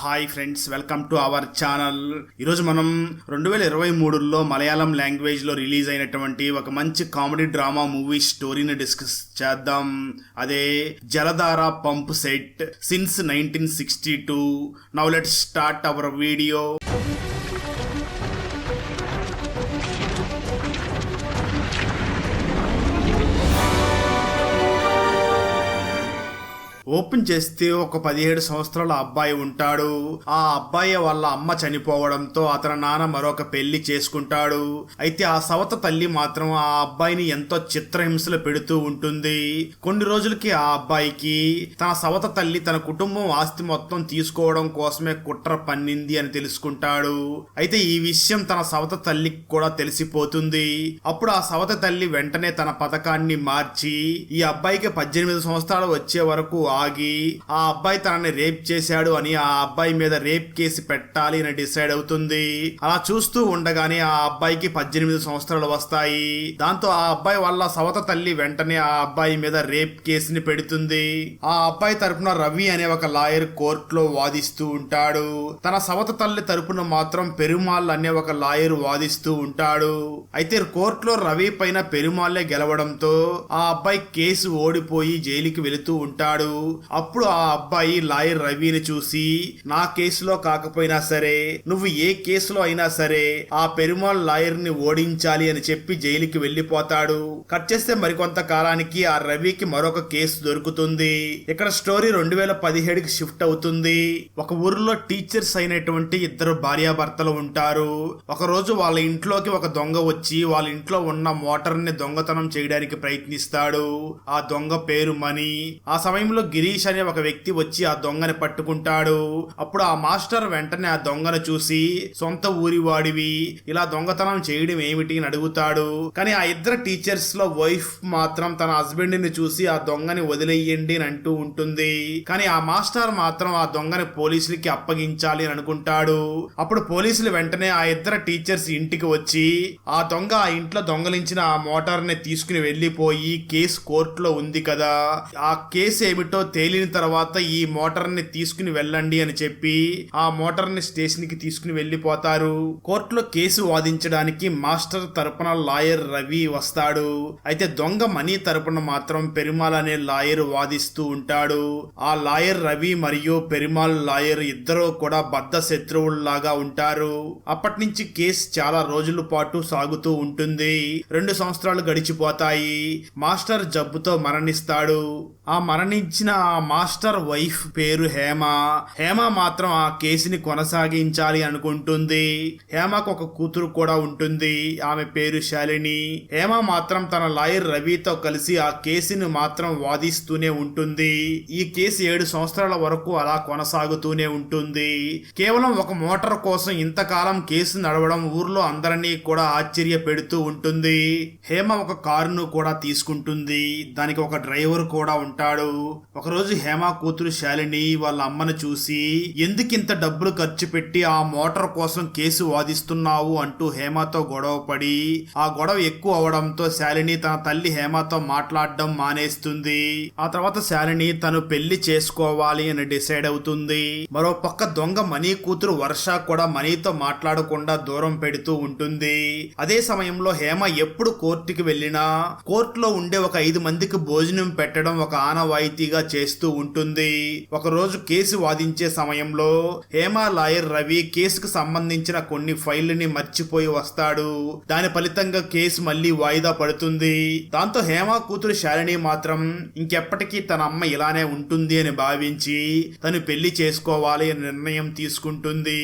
Hi friends, welcome to our channel. ఈరోజు మనం 2023లో మలయాళం లాంగ్వేజ్లో రిలీజ్ అయినటువంటి ఒక మంచి కామెడీ డ్రామా మూవీ స్టోరీని డిస్కస్ చేద్దాం. అదే Jaladhara pump set since 1962. Now let's start our video. Open చేస్తే ఒక 17 సంవత్సరాల అబ్బాయి ఉంటాడు. ఆ అబ్బాయి వాళ్ళ అమ్మ చనిపోవడంతో అతని నాన్న మరొక పెళ్లి చేసుకుంటాడు. అయితే ఆ సవత తల్లి మాత్రం ఆ అబ్బాయిని ఎంతో చిత్రహింసలు పెడుతూ ఉంటుంది. కొన్ని రోజులకి ఆ అబ్బాయికి తన సవత తల్లి తన కుటుంబం ఆస్తి మొత్తం తీసుకోవడం కోసమే కుట్ర పన్నింది అని తెలుసుకుంటాడు. అయితే ఈ విషయం తన సవత తల్లికి కూడా తెలిసిపోతుంది. అప్పుడు ఆ సవత తల్లి వెంటనే తన పథకాన్ని మార్చి ఈ అబ్బాయికి 18 సంవత్సరాలు వచ్చే వరకు ఆగి ఆ అబ్బాయి తనని రేప్ చేశాడు అని ఆ అబ్బాయి మీద రేప్ కేసు పెట్టాలి అని డిసైడ్ అవుతుంది. అలా చూస్తూ ఉండగానే ఆ అబ్బాయికి 18 సంవత్సరాలు వస్తాయి. దాంతో ఆ అబ్బాయి వాళ్ళ సవత తల్లి వెంటనే ఆ అబ్బాయి మీద రేప్ కేసుని పెడుతుంది. ఆ అబ్బాయి తరపున రవి అనే ఒక లాయర్ కోర్టులో వాదిస్తూ ఉంటాడు. తన సవత తల్లి తరపున మాత్రం పెరుమాల్ అనే ఒక లాయర్ వాదిస్తూ ఉంటాడు. అయితే కోర్టులో రవి పైన పెరుమాళ్లే గెలవడంతో ఆ అబ్బాయి కేసు ఓడిపోయి జైలుకి వెళుతూ ఉంటాడు. అప్పుడు ఆ అబ్బాయి లాయర్ రవిని చూసి, నా కేసులో కాకపోయినా సరే నువ్వు ఏ కేసులో అయినా సరే ఆ పెరుమాల్ లాయర్ ని ఓడించాలి అని చెప్పి జైలుకి వెళ్లిపోతాడు. కట్ చేస్తే మరికొంత కాలానికి ఆ రవికి మరొక కేసు దొరుకుతుంది. ఇక్కడ స్టోరీ 2017కి షిఫ్ట్ అవుతుంది. ఒక ఊరిలో టీచర్స్ అయినటువంటి ఇద్దరు భార్యాభర్తలు ఉంటారు. ఒక రోజు వాళ్ళ ఇంట్లోకి ఒక దొంగ వచ్చి వాళ్ళ ఇంట్లో ఉన్న మోటార్ ని దొంగతనం చేయడానికి ప్రయత్నిస్తాడు. ఆ దొంగ పేరు మణి. ఆ సమయంలో గిరీష్ అనే ఒక వ్యక్తి వచ్చి ఆ దొంగని పట్టుకుంటాడు. అప్పుడు ఆ మాస్టర్ వెంటనే ఆ దొంగను చూసి, సొంత ఊరి వాడివి ఇలా దొంగతనం చేయడం ఏమిటి అని అడుగుతాడు. కానీ ఆ ఇద్దరు టీచర్స్ లో వైఫ్ మాత్రం తన హస్బెండ్ ని చూసి ఆ దొంగని వదిలేయండి అని అంటూ ఉంటుంది. కానీ ఆ మాస్టర్ మాత్రం ఆ దొంగని పోలీసులకి అప్పగించాలి అని అనుకుంటాడు. అప్పుడు పోలీసులు వెంటనే ఆ ఇద్దరు టీచర్స్ ఇంటికి వచ్చి ఆ దొంగ ఆ ఇంట్లో దొంగలించిన ఆ మోటార్ ని తీసుకుని వెళ్లిపోయి కేసు కోర్టులో ఉంది కదా, ఆ కేసు ఏమిటో తేలిన తర్వాత ఈ మోటార్ ని తీసుకుని వెళ్ళండి అని చెప్పి ఆ మోటార్ ని స్టేషన్ కి తీసుకుని వెళ్లిపోతారు. కోర్టులో కేసు వాదించడానికి మాస్టర్ తరపున లాయర్ రవి వస్తాడు. అయితే దొంగ మణి తరపున మాత్రం పెరుమాల్ అనే లాయర్ వాదిస్తూ ఉంటాడు. ఆ లాయర్ రవి మరియు పెరుమాల్ లాయర్ ఇద్దరు కూడా బద్ధ శత్రువుల్లాగా ఉంటారు. అప్పటి నుంచి కేసు చాలా రోజుల పాటు సాగుతూ ఉంటుంది. 2 సంవత్సరాలు గడిచిపోతాయి. మాస్టర్ జబ్బుతో మరణిస్తాడు. ఆ మరణించిన ఆ మాస్టర్ వైఫ్ పేరు హేమ. హేమ మాత్రం ఆ కేసుని కొనసాగించాలి అనుకుంటుంది. హేమకు ఒక కూతురు కూడా ఉంటుంది. ఆమె పేరు శాలిని. హేమ మాత్రం తన లాయర్ రవితో కలిసి ఆ కేసుని మాత్రం వాదిస్తూనే ఉంటుంది. ఈ కేసు 7 సంవత్సరాల వరకు అలా కొనసాగుతూనే ఉంటుంది. కేవలం ఒక మోటార్ కోసం ఇంతకాలం కేసు నడవడం ఊర్లో అందరినీ కూడా ఆశ్చర్య పెడుతూ ఉంటుంది. హేమ ఒక కారును కూడా తీసుకుంటుంది. దానికి ఒక డ్రైవర్ కూడా ఉంటాడు. ఒకరోజు హేమ కూతురు శాలిని వాళ్ళ అమ్మను చూసి, ఎందుకింత డబ్బులు ఖర్చు పెట్టి ఆ మోటార్ కోసం కేసు వాదిస్తున్నావు అంటూ హేమతో గొడవ పడి ఆ గొడవ ఎక్కువ అవడంతో శాలిని తన తల్లి హేమతో మాట్లాడడం మానేస్తుంది. ఆ తర్వాత శాలిని తను పెళ్లి చేసుకోవాలి అని డిసైడ్ అవుతుంది. మరో పక్క దొంగ మణి కూతురు వర్ష కూడా మణితో మాట్లాడకుండా దూరం పెడుతూ ఉంటుంది. అదే సమయంలో హేమ ఎప్పుడు కోర్టుకి వెళ్ళినా కోర్టులో ఉండే ఒక 5 మందికి భోజనం పెట్టడం ఒక ఆనవాయితీగా చేస్తూ ఉంటుంది. ఒక రోజు కేసు వాదించే సమయంలో హేమ లాయర్ రవి కేసుకు సంబంధించిన కొన్ని ఫైళ్ళని మర్చిపోయి వస్తాడు. దాని ఫలితంగా కేసు మళ్ళీ వాయిదా పడుతుంది. దాంతో హేమ కూతురు శాలిని మాత్రం ఇంకెప్పటికీ తన అమ్మ ఇలానే ఉంటుంది అని భావించి తను పెళ్లి చేసుకోవాలి అని నిర్ణయం తీసుకుంటుంది.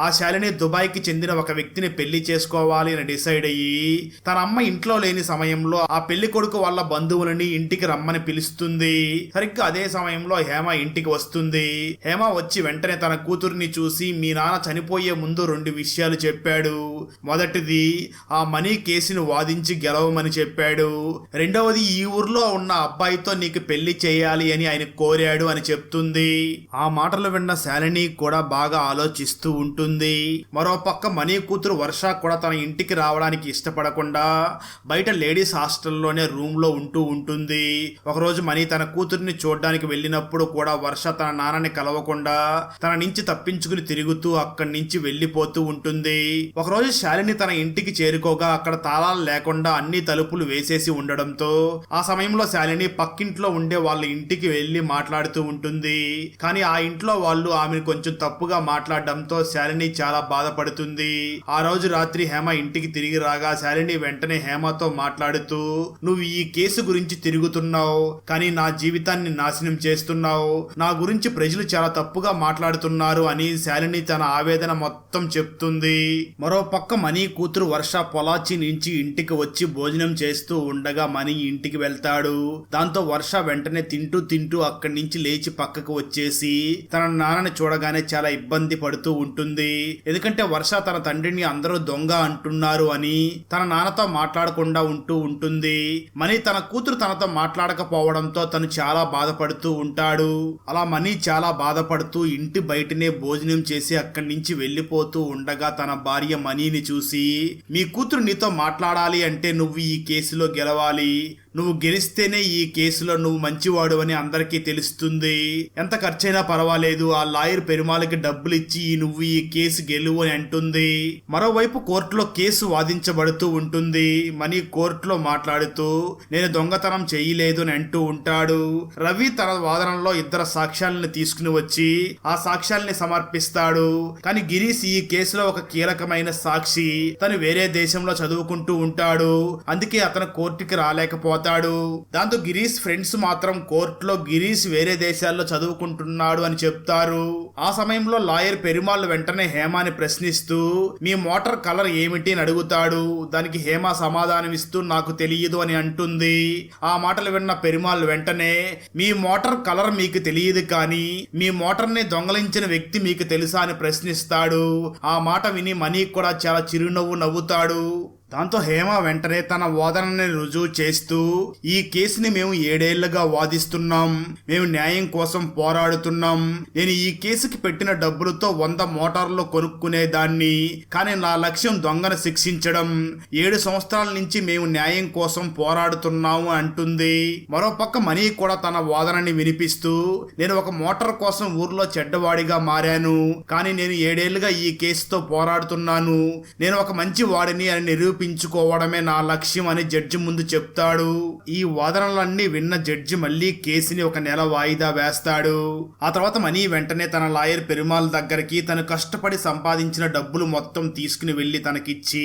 ఆ శాలిని దుబాయ్కి చెందిన ఒక వ్యక్తిని పెళ్లి చేసుకోవాలి అని డిసైడ్ అయ్యి తన అమ్మ ఇంట్లో లేని సమయంలో ఆ పెళ్లి కొడుకు వాళ్ళ బంధువులని ఇంటికి రమ్మని పిలుస్తుంది. సరిగ్గా అదే సమయంలో హేమ ఇంటికి వస్తుంది. హేమ వచ్చి వెంటనే తన కూతుర్ని చూసి, మీ నాన్న చనిపోయే ముందు 2 విషయాలు చెప్పాడు. మొదటిది ఆ మనీ కేసును వాదించి గెలవమని చెప్పాడు. రెండవది ఈ ఊర్లో ఉన్న అబ్బాయితో నీకు పెళ్లి చేయాలి అని ఆయన కోరాడు అని చెప్తుంది. ఆ మాటలు విన్న శాలిని కూడా బాగా ఆలోచిస్తూ ఉంటుంది. మరో పక్క మనీ కూతురు వర్ష కూడా తన ఇంటికి రావడానికి ఇష్టపడకుండా బయట లేడీస్ హాస్టల్లోనే రూమ్ లో ఉంటూ ఉంటుంది. ఒకరోజు మనీ తన కూతుర్ని చూడడానికి చూడ్డానికి వెళ్ళినప్పుడు కూడా వర్ష తన నాన్నని కలవకుండా తన నుంచి తప్పించుకుని తిరుగుతూ అక్కడి నుంచి వెళ్లిపోతూ ఉంటుంది. ఒకరోజు శాలిని తన ఇంటికి చేరుకోగా అక్కడ తాళాలు లేకుండా అన్ని తలుపులు వేసేసి ఉండడంతో ఆ సమయంలో శాలిని పక్కింట్లో ఉండే వాళ్ళ ఇంటికి వెళ్లి మాట్లాడుతూ ఉంటుంది. కానీ ఆ ఇంట్లో వాళ్ళు ఆమెను కొంచెం తప్పుగా మాట్లాడడంతో శాలిని చాలా బాధపడుతుంది. ఆ రోజు రాత్రి హేమ ఇంటికి తిరిగి రాగా శాలిని వెంటనే హేమతో మాట్లాడుతూ, నువ్వు ఈ కేసు గురించి తిరుగుతున్నావు, కానీ నా జీవితాన్ని నాశనం చేస్తున్నావు, నా గురించి ప్రజలు చాలా తప్పుగా మాట్లాడుతున్నారు అని శాలిని తన ఆవేదన మొత్తం చెప్తుంది. మరో పక్క మనీ కూతురు వర్ష పొలాచి నుంచి ఇంటికి వచ్చి భోజనం చేస్తూ ఉండగా మనీ ఇంటికి వెళ్తాడు. దాంతో వర్ష వెంటనే తింటూ తింటూ అక్కడి నుంచి లేచి పక్కకు వచ్చేసి తన నాన్నని చూడగానే చాలా ఇబ్బంది పడుతూ ఉంటుంది. ఎందుకంటే వర్ష తన తండ్రిని అందరూ దొంగ అంటున్నారు అని తన నాన్నతో మాట్లాడకుండా ఉంటూ ఉంటుంది. మనీ తన కూతురు తనతో మాట్లాడకపోవడంతో తను చాలా బాధపడుతూ ఉంటాడు. అలా మనీ చాలా బాధపడుతూ ఇంటి బయటనే భోజనం చేసి అక్కడి నుంచి వెళ్లిపోతూ ఉండగా తన భార్య మనీని చూసి, మీ కూతురు నీతో మాట్లాడాలి అంటే నువ్వు ఈ కేసులో గెలవాలి, నువ్వు గెలిస్తేనే ఈ కేసులో నువ్వు మంచివాడు అని అందరికీ తెలుస్తుంది, ఎంత ఖర్చైనా పర్వాలేదు, ఆ లాయర్ పెరుమాళకి డబ్బులు ఇచ్చి నువ్వు ఈ కేసు గెలువు అని అంటుంది. మరోవైపు కోర్టులో కేసు వాదించబడుతూ ఉంటుంది. మనీ కోర్టులో మాట్లాడుతూ నేను దొంగతనం చేయలేదు అని అంటూ ఉంటాడు. రవి తన వాదనలో ఇద్దరు సాక్ష్యాలను తీసుకుని వచ్చి ఆ సాక్ష్యాల్ని సమర్పిస్తాడు. కానీ గిరీష్ ఈ కేసులో ఒక కీలకమైన సాక్షి, తను వేరే దేశంలో చదువుకుంటూ ఉంటాడు, అందుకే అతను కోర్టుకి రాలేకపోతాడు. దాంతో గిరీష్ ఫ్రెండ్స్ మాత్రం కోర్టులో గిరీష్ వేరే దేశాల్లో చదువుకుంటున్నాడు అని చెప్తారు. ఆ సమయంలో లాయర్ పెరుమాళ్ వెంటనే హేమాని ప్రశ్నిస్తూ మీ మోటార్ కలర్ ఏమిటి అని అడుగుతాడు. దానికి హేమ సమాధానమిస్తూ నాకు తెలియదు అని అంటుంది. ఆ మాటలు విన్న పెరుమాళ్ వెంటనే మీ మోటార్ కలర్ మీకు తెలియదు కానీ మీ మోటార్ ని దొంగలించిన వ్యక్తి మీకు తెలుసా అని ప్రశ్నిస్తాడు. ఆ మాట విని మనీ కూడా చాలా చిరునవ్వు నవ్వుతాడు. దాంతో హేమ వెంటనే తన వాదనని రుజువు చేస్తూ ఈ కేసుని మేము 7 ఏళ్లుగా వాదిస్తున్నాం, మేము న్యాయం కోసం పోరాడుతున్నాం, నేను ఈ కేసుకి పెట్టిన డబ్బులతో 100 మోటార్లు కొనుక్కునేదాన్ని, కానీ నా లక్ష్యం దొంగను శిక్షించడం, 7 సంవత్సరాల నుంచి మేము న్యాయం కోసం పోరాడుతున్నాము అంటుంది. మరోపక్క మనీ కూడా తన వాదనని వినిపిస్తూ నేను ఒక మోటార్ కోసం ఊర్లో చెడ్డవాడిగా మారాను, కానీ నేను 7 ఏళ్లుగా ఈ కేసుతో పోరాడుతున్నాను, నేను ఒక మంచి వాడిని అని నిరూపించుకోవడమే నా లక్ష్యం అని జడ్జి ముందు చెప్తాడు. ఈ వాదనలన్నీ విన్న జడ్జి మళ్ళీ కేసుని 1 నెల వాయిదా వేస్తాడు. ఆ తర్వాత మనీ వెంటనే తన లాయర్ పెరుమాళ్ దగ్గరికి తను కష్టపడి సంపాదించిన డబ్బులు మొత్తం తీసుకుని వెళ్లి తనకిచ్చి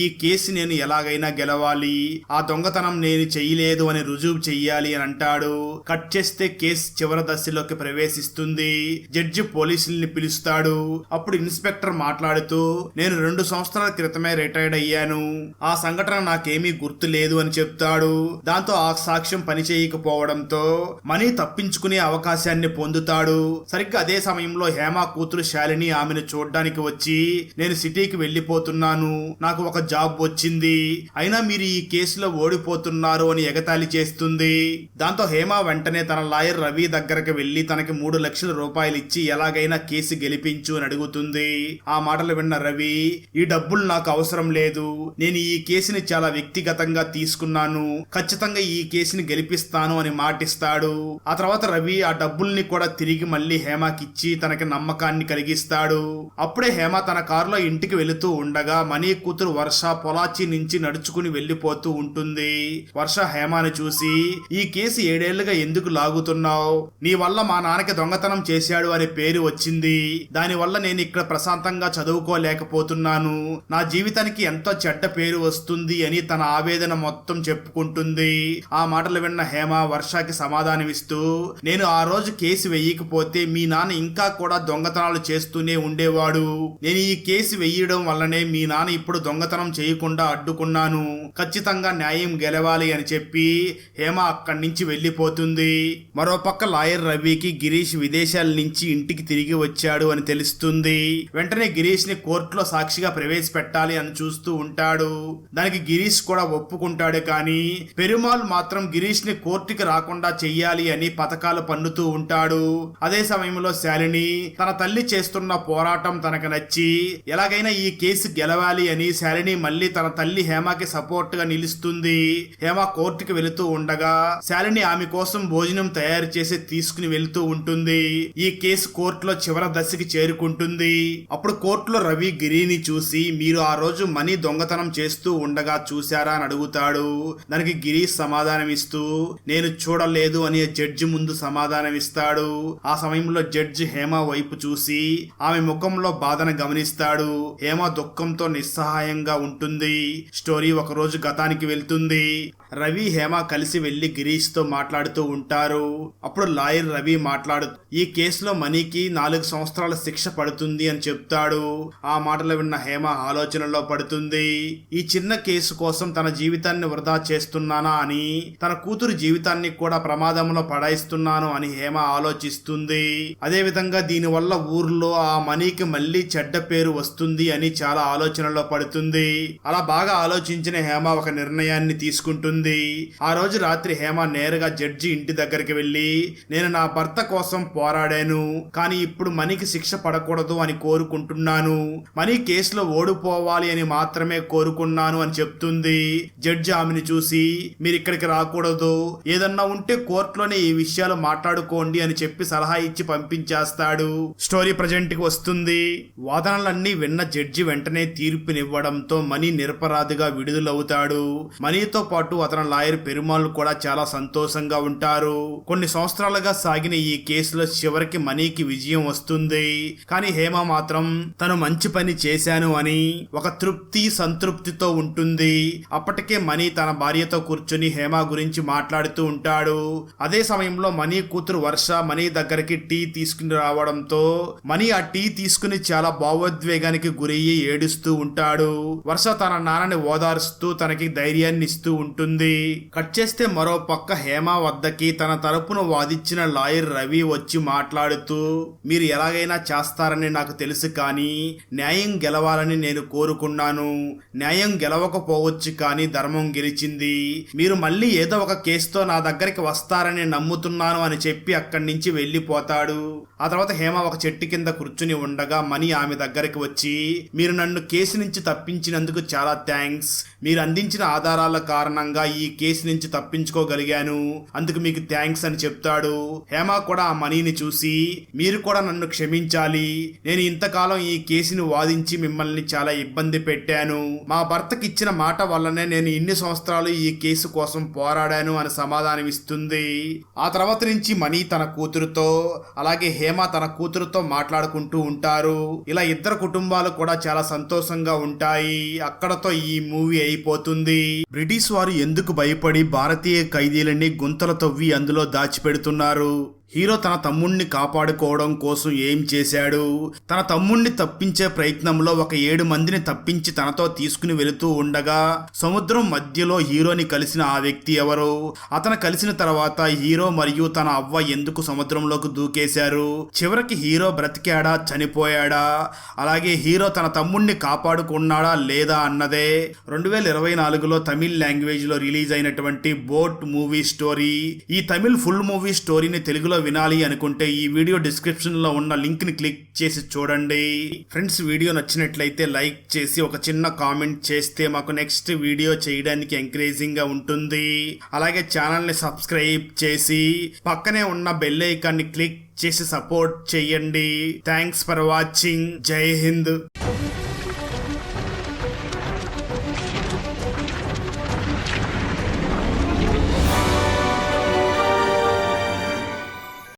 ఈ కేసు నేను ఎలాగైనా గెలవాలి, ఆ దొంగతనం నేను చెయ్యలేదు అని రుజువు చెయ్యాలి అని అంటాడు. కట్ చేస్తే కేసు చివరి దశలోకి ప్రవేశిస్తుంది. జడ్జి పోలీసుల్ని పిలుస్తాడు. అప్పుడు ఇన్స్పెక్టర్ మాట్లాడుతూ నేను 2 సంవత్సరాల క్రితమే రిటైర్డ్ అయ్యాను, ఆ సంఘటన నాకేమీ గుర్తు లేదు అని చెప్తాడు. దాంతో ఆ సాక్ష్యం పనిచేయకపోవడంతో మనీ తప్పించుకునే అవకాశాన్ని పొందుతాడు. సరిగ్గా అదే సమయంలో హేమ కూతురు శాలిని ఆమెను చూడ్డానికి వచ్చి నేను సిటీకి వెళ్లిపోతున్నాను, నాకు ఒక జాబ్ వచ్చింది, అయినా మీరు ఈ కేసులో ఓడిపోతున్నారు అని ఎగతాళి చేస్తుంది. దాంతో హేమ వెంటనే తన లాయర్ రవి దగ్గరకు వెళ్లి తనకి 3 లక్షల రూపాయలు ఇచ్చి ఎలాగైనా కేసు గెలిపించు అని అడుగుతుంది. ఆ మాటలు విన్న రవి ఈ డబ్బులు నాకు అవసరం లేదు, నేను ఈ కేసుని చాలా వ్యక్తిగతంగా తీసుకున్నాను, ఖచ్చితంగా ఈ కేసుని గెలిపిస్తాను అని మాటిస్తాడు. ఆ తర్వాత రవి ఆ డబ్బుల్ని కూడా తిరిగి మళ్ళీ హేమకిచ్చి తనకి నమ్మకాన్ని కలిగిస్తాడు. అప్పుడే హేమ తన కారులో ఇంటికి వెళుతూ ఉండగా మనీ కూతురు వర్ష పొలాచి నుంచి నడుచుకుని వెళ్లిపోతూ ఉంటుంది. వర్ష హేమని చూసి ఈ కేసు 7 ఏళ్లుగా ఎందుకు లాగుతున్నావు, నీ వల్ల మా నాన్నకి దొంగతనం చేశాడు అనే పేరు వచ్చింది, దానివల్ల నేను ఇక్కడ ప్రశాంతంగా చదువుకోలేకపోతున్నాను, నా జీవితానికి ఎంతో చెడ్డ పేరు వస్తుంది అని తన ఆవేదన మొత్తం చెప్పుకుంటుంది. ఆ మాటలు విన్న హేమ వర్షకి సమాధానమిస్తూ నేను ఆ రోజు కేసు వెయ్యకపోతే మీ నాన్న ఇంకా కూడా దొంగతనాలు చేస్తూనే ఉండేవాడు, నేను ఈ కేసు వెయ్యడం వల్లనే మీ నాన్న ఇప్పుడు దొంగతనం చేయకుండా అడ్డుకున్నాను, ఖచ్చితంగా న్యాయం గెలవాలి అని చెప్పి హేమ అక్కడి నుంచి వెళ్లిపోతుంది. మరోపక్క లాయర్ రవికి గిరీష్ విదేశాల నుంచి ఇంటికి తిరిగి వచ్చాడు అని తెలుస్తుంది. వెంటనే గిరీష్ ని కోర్టులో సాక్షిగా ప్రవేశపెట్టాలి అని చూస్తూ ఉంటాడు. అంటాడు. దానికి గిరీష్ కూడా ఒప్పుకుంటాడు. కానీ పెరుమాల్ మాత్రం గిరీష్ ని కోర్టుకి రాకుండా చెయ్యాలి అని పథకాలు పన్నుతూ ఉంటాడు. అదే సమయంలో శాలిని తన తల్లి చేస్తున్న పోరాటం తనకు నచ్చి ఎలాగైనా ఈ కేసు గెలవాలి అని శాలిని మళ్ళీ తన తల్లి హేమకి సపోర్ట్ గా నిలుస్తుంది. హేమ కోర్టుకి వెళుతూ ఉండగా శాలిని ఆమె కోసం భోజనం తయారు చేసి తీసుకుని వెళ్తూ ఉంటుంది. ఈ కేసు కోర్టులో చివరి దశకి చేరుకుంటుంది. అప్పుడు కోర్టులో రవి గిరిని చూసి మీరు ఆ రోజు మనీ దొంగతనం చేస్తూ ఉండగా చూశారా అని అడుగుతాడు. దానికి గిరీష్ సమాధానం ఇస్తూ నేను చూడలేదు అని జడ్జి ముందు సమాధానం ఇస్తాడు. ఆ సమయంలో జడ్జి హేమ వైపు చూసి ఆమె ముఖంలో బాధను గమనిస్తాడు. హేమ దుఃఖంతో నిస్సహాయంగా ఉంటుంది. స్టోరీ ఒక రోజు గతానికి వెళ్తుంది. రవి హేమ కలిసి వెళ్లి గిరీష్ తో మాట్లాడుతూ ఉంటారు. అప్పుడు లాయర్ రవి ఈ కేసులో మనీకి 4 సంవత్సరాల శిక్ష పడుతుంది అని చెప్తాడు. ఆ మాటలు విన్న హేమ ఆలోచనలో పడుతుంది. ఈ చిన్న కేసు కోసం తన జీవితాన్ని వృధా చేస్తున్నానా అని, తన కూతురు జీవితాన్ని కూడా ప్రమాదంలో పడాయిస్తున్నాను అని హేమ ఆలోచిస్తుంది. అదే విధంగా దీనివల్ల ఊర్లో ఆ మనీకి మళ్ళీ చెడ్డ పేరు వస్తుంది అని చాలా ఆలోచనలో పడుతుంది. అలా బాగా ఆలోచించిన హేమ ఒక నిర్ణయాన్ని తీసుకుంటుంది. ఆ రోజు రాత్రి హేమ నేరుగా జడ్జి ఇంటి దగ్గరికి వెళ్లి నేను నా భర్త కోసం పోరాడాను, కానీ ఇప్పుడు మనీకి శిక్ష పడకూడదు అని కోరుకుంటున్నాను. మనీ కేసులో ఓడిపోవాలి అని మాత్రమే కోరుకున్నాను అని చెప్తుంది. జడ్జి ఆమెను చూసి మీరు ఇక్కడికి రాకూడదు, ఏదన్నా ఉంటే కోర్టులోనే ఈ విషయాలు మాట్లాడుకోండి అని చెప్పి సలహా ఇచ్చి పంపించేస్తాడు. స్టోరీ ప్రజెంట్ కి వస్తుంది. వాదనలన్నీ విన్న జడ్జి వెంటనే తీర్పునివ్వడంతో మనీ నిరపరాధిగా విడుదలవుతాడు. మనీతో పాటు అతని లాయర్ పెరుమాల్ కూడా చాలా సంతోషంగా ఉంటారు. కొన్ని సంవత్సరాలుగా సాగిన ఈ కేసులో చివరికి మనీకి విజయం వస్తుంది. కానీ హేమ మాత్రం తను మంచి పని చేశాను అని ఒక సంతృప్తితో ఉంటుంది. అప్పటికే మనీ తన భార్యతో కూర్చుని హేమ గురించి మాట్లాడుతూ ఉంటాడు. అదే సమయంలో మనీ కూతురు వర్ష మనీ దగ్గరికి టీ తీసుకుని రావడంతో మనీ ఆ టీ తీసుకుని చాలా భావోద్వేగానికి గురయ్యి ఏడుస్తూ ఉంటాడు. వర్ష తన నాన్నని ఓదార్స్తూ తనకి ధైర్యాన్ని ఇస్తూ ఉంటుంది. కట్ చేస్తే మరో పక్క హేమ వద్దకి తన తరపున వాదించిన లాయర్ రవి వచ్చి మాట్లాడుతూ మీరు ఎలాగైనా చేస్తారని నాకు తెలుసు, కానీ న్యాయం గెలవాలని నేను కోరుకున్నాను. న్యాయం గెలవకపోవచ్చు కానీ ధర్మం గెలిచింది. మీరు మళ్ళీ ఏదో ఒక కేసుతో నా దగ్గరికి వస్తారని నమ్ముతున్నాను అని చెప్పి అక్కడి నుంచి వెళ్ళిపోతాడు. ఆ తర్వాత హేమ ఒక చెట్టు కింద కూర్చుని ఉండగా మనీ ఆమె దగ్గరికి వచ్చి మీరు నన్ను కేసు నుంచి తప్పించినందుకు చాలా థ్యాంక్స్. మీరు అందించిన ఆధారాల కారణంగా ఈ కేసు నుంచి తప్పించుకోగలిగాను, అందుకు మీకు థ్యాంక్స్ అని చెప్తాడు. హేమ కూడా ఆ మనీని చూసి మీరు కూడా నన్ను క్షమించాలి, నేను ఇంతకాలం ఈ కేసుని వాదించి మిమ్మల్ని చాలా ఇబ్బంది పెట్టాను. మా భర్తకి ఇచ్చిన మాట వల్లనే నేను ఇన్ని సంవత్సరాలు ఈ కేసు కోసం పోరాడాను అని సమాధానం ఇస్తుంది. ఆ తర్వాత నుంచి మనీ తన కూతురుతో అలాగే హేమ తన కూతురుతో మాట్లాడుకుంటూ ఉంటారు. ఇలా ఇద్దరు కుటుంబాలు కూడా చాలా సంతోషంగా ఉంటాయి. అక్కడతో ఈ మూవీ అయిపోతుంది. బ్రిటిష్ వారు ఎందుకు భయపడి భారతీయ ఖైదీలని గుంతలు తవ్వి అందులో దాచిపెడుతున్నారు? హీరో తన తమ్ముణ్ణి కాపాడుకోవడం కోసం ఏం చేశాడు? తన తమ్ముణ్ణి తప్పించే ప్రయత్నంలో ఒక 7 మందిని తప్పించి తనతో తీసుకుని వెళుతూ ఉండగా సముద్రం మధ్యలో హీరోని కలిసిన ఆ వ్యక్తి ఎవరు? అతను కలిసిన తర్వాత హీరో మరియు తన అవ్వ ఎందుకు సముద్రంలోకి దూకేశారు? చివరికి హీరో బ్రతికాడా చనిపోయాడా? అలాగే హీరో తన తమ్ముణ్ణి కాపాడుకున్నాడా లేదా అన్నదే 2024లో తమిళ్ లాంగ్వేజ్ లో రిలీజ్ అయినటువంటి బోట్ మూవీ స్టోరీ. ఈ తమిళ్ ఫుల్ మూవీ స్టోరీని తెలుగులో వినాలి అనుకుంటే ఈ వీడియో డిస్క్రిప్షన్ లో ఉన్న లింక్ ని క్లిక్ చేసి చూడండి. ఫ్రెండ్స్, వీడియో నచ్చినట్లయితే లైక్ చేసి ఒక చిన్న కామెంట్ చేస్తే మాకు నెక్స్ట్ వీడియో చేయడానికి ఎంకరేజింగ్ గా ఉంటుంది. అలాగే ఛానల్ ని సబ్స్క్రైబ్ చేసి పక్కనే ఉన్న బెల్ ఐకాన్ ని క్లిక్ చేసి సపోర్ట్ చేయండి. Thanks for watching. జై హింద్.